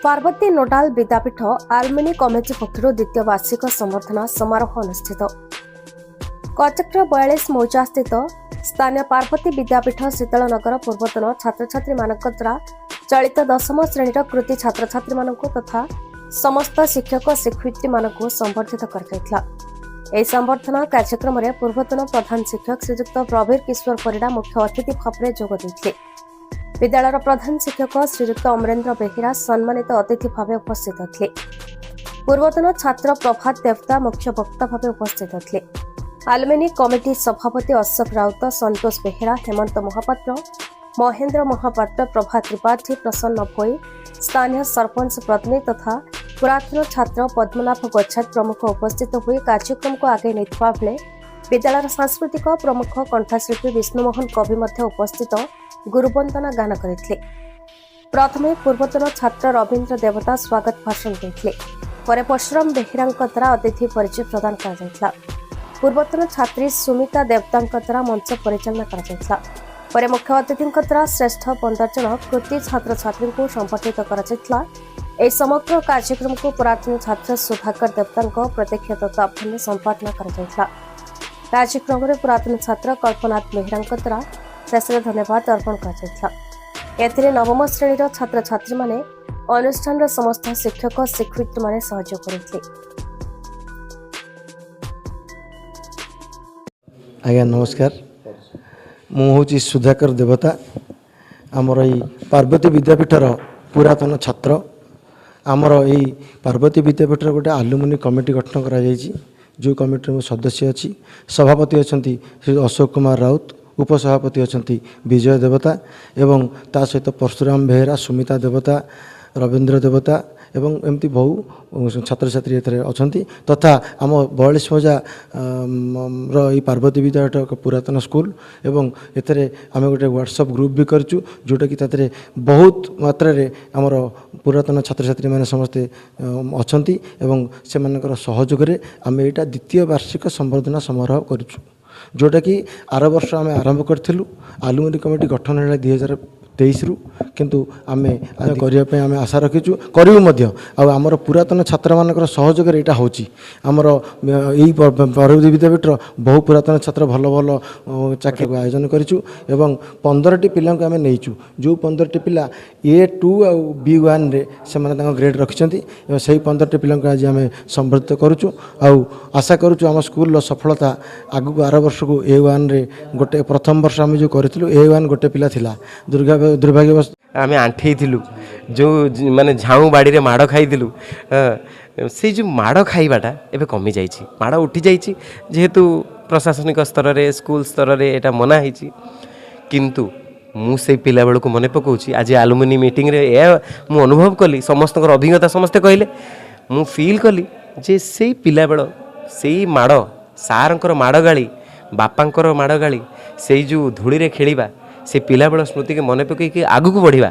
पार्वती नोडाल विद्यापीठ आलुमिनी committee पक्षर द्वितीय वार्षिक संबर्धना समारोह अनुष्ठित कटक 42 मौजा स्थित स्थानीय पार्वती विद्यापीठ शीतलनगर पूर्वतन छात्र छात्री द्वारा चलित 10म श्रेणीर कृति छात्र छात्री तथा समस्त शिक्षक शिक्षयित्री संबर्धित कर संबर्धना कार्यक्रम में पूर्वतन प्रधान शिक्षक श्रीजुक्त प्रवीर किशोर परिड़ा मुख्य अतिथि भाव में जोग देते। विद्यालय प्रधान शिक्षक श्रीजुक्त अमरेन्द्र बेहेरा सम्मानित अतिथि भाव उपस्थित थे। पूर्वतन छात्र प्रभात देवता मुख्य वक्ता भाव उपस्थित थे। आलुमिनी कमिटी सभापति अशोक राउत, संतोष बेहेरा, हेमंत महापात्र, महेंद्र महापात्र, प्रभात त्रिपाठी, प्रसन्न भोई, स्थानीय सरपंच प्रतिनिधि तथा पुरातन छात्र पद्मनाभ गोच्छाद प्रमुख उपस्थित हुए कार्यक्रम को आगे नेता बेले विद्यालय सांस्कृतिक प्रमुख कंठशिल्पी विष्णुमोहन कवि उपस्थित गुरुवंदना गान करते। प्रथमे पूर्वतन छात्र रवींद्र देवता स्वागत भाषण देते। परशुराम बेहेरा द्वारा अतिथि परिचय प्रदान कर पूर्वतन छात्री सुमिता देवता द्वारा मंच परिचालना कर मुख्य अतिथि द्वारा श्रेष्ठ 15 जन कृति छात्र छात्री को संबर्धित कर समग्र कार्यक्रम को पुरातन छात्र सुधाकर देवता प्रत्यक्ष तत्वावधान संपादना कर कार्यक्रम में पुरातन छात्र कल्पनाथ बेहेरा द्वारा शेष धन्यवाद अर्पण कर नवम श्रेणीर छात्र छात्री माने अनुष्ठान समस्त शिक्षक शिक्षयित्री माने सहयोग करते। आज्ञा नमस्कार, मुझे सुधाकर देवता आमर ये पार्वती विद्यापीठर पुरातन छात्र। आमर ये पार्वती विद्यापीठर गोटे आलुमिनी कमिटी गठन करा जो कमिटी में सदस्य अच्छी सभापति अच्छा श्री अशोक कुमार राउत, उपसभापति अच्छा विजय देवता एवं ता सहित परशुराम बेहेरा, सुमिता देवता, रवींद्र देवता एवं एमती बहु छात्र छात्री अच्छा तथा आम 42 मौजा री पार्वती विद्यापीठ एक पुरातन स्कूल एवं एथे आम गोटे व्हाट्सएप ग्रुप भी करूँ जोटा कि ताते बहुत मात्रा आमर पुरातन छात्र छात्री मैंने समस्ते अच्छा एवं से सहयोग आम यहाँ द्वितीय वार्षिक संबर्धना समारोह करूँ जोटा कि आर वर्ष आम आरंभ करूँ। आलुमिनी कमिटी गठन है 2023 रु किंतु आमे करने आम आशा रखीचु करूँ आमर पुरातन छात्र मानकर सहयोग यहाँ होची आमर यही पार्वती विद्यापीठर बहु पुरातन छात्र भल भल चाकरी को आयोजन करूँ एवं 15टी पिला आम नहींचु जो 15टी पिला A2 और B1 रे से ग्रेड रखिंट से 15टी पिला आज आम संबर्धित करुचु आशा करुचु आम स्कूल सफलता आगु आर वर्ष को A1 रे गोटे प्रथम वर्ष आम जो करूँ A1 गोटे पिला थिला दुर्भाग्यवश आम आंठे जो माने झाऊ बाड़ी माड़ खाई से जो माड़ खाइबाटा एबे कमी जाइए माड़ उठी जाइए जेहेतु प्रशासनिक स्तर में स्कूल स्तर में यहाँ मना होती किंतु मु से पिला बेलू मन पकाऊँ आज आलुमिनी मीटिंग रे मु अनुभव कली समस्त अभिज्ञता समस्ते कहले मु फील कली जे से पिला बेल से माड़ सारंकर माड़ गाड़ी बापांकर माड़ गाड़ी से जो धूली रे खेलिबा से पिला बेल स्मृति के मन पकईकि आगु को बढ़िबा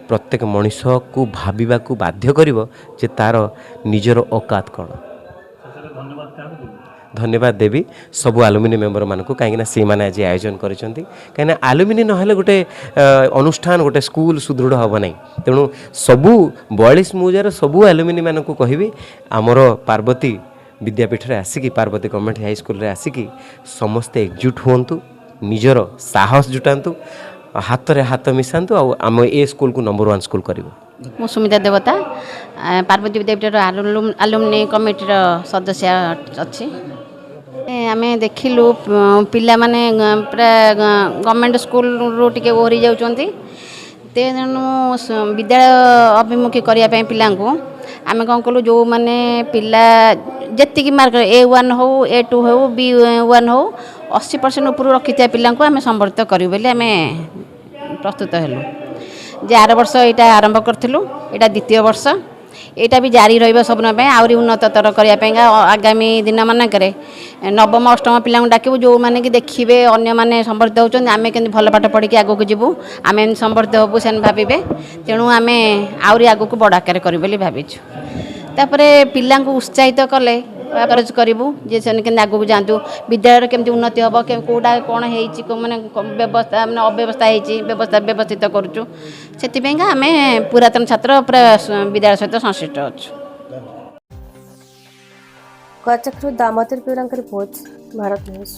प्रत्येक मनीष को भाविबा को बाध्य करिवो जे तार निजर औकात कौन। धन्यवाद देवी सबू आलुमिनी मेम्बर मानक कहीं से मैंने आज आयोजन करें कहीं आलुमिनी ना गोटे अनुष्ठान गोटे स्कूल सुदृढ़ हम ना तेणु सबू 42 मौजार सबू आलुमिनी मानक कहबी आमर पार्वती विद्यापीठ रे आसिकी पार्वती गवर्नमेंट हाई स्कूल रे आसिकी समस्ते एकजुट हुंतु निजर साहस जुटातु हाथ रे हाथ मिसातु आम ए स्कूल को नंबर 1 स्कूल करूँ। मु सुमिता देवता पार्वती विद्यापीठ आलुमिनी कमिटी सदस्य अच्छी आम देखिलु पिला माने पूरा गवर्नमेंट स्कूल रू टिके ओहरी जाउछंती तेणु विद्यालय अभिमुखी करने पिला आम कौन कलु जो माने पिला जी मार्क A1 हो A2 हो B1 हो 80% ऊपर रखी पिला आम संबर्धित करूँ बोली आम प्रस्तुत हेलु जे आर वर्ष यहाँ आरंभ करूँ यहाँ द्वितीय वर्ष यहाँ भी जारी रही सबन आहरी उन्नतर करने आगामी दिन मानक नवम अष्टम पिला डाकू जो मैंने कि देखिए अन्य मैंने संबर्धित होती आम के भल पाठ पढ़ी आगे को जीवु आम संबर्धित हबू से भावे तेणु आम आहरी आग को बड़ आकार करूँ भावुँ तापर पिला उत्साहित कले ଆପ୍ରୋଚ୍ କରିବୁ ଯେ ସେମାନେ କେମିତି ଆଗକୁ ଯାଆନ୍ତୁ, ବିଦ୍ୟାଳୟରେ କେମିତି ଉନ୍ନତି ହେବ, କେଉଁଟା କ'ଣ ହେଇଛି, ମାନେ ବ୍ୟବସ୍ଥା ମାନେ ଅବ୍ୟବସ୍ଥା ହେଇଛି, ବ୍ୟବସ୍ଥିତ କରୁଛୁ। ସେଥିପାଇଁକା ଆମେ ପୁରାତନ ଛାତ୍ର ପୁରା ବିଦ୍ୟାଳୟ ସହିତ ସଂଶ୍ଳିଷ୍ଟ ଅଛୁ। କଟକରୁ ଦାମୋଦର ପିଉରାଙ୍କ ରିପୋର୍ଟ, ଭାରତ ନ୍ୟୁଜ୍।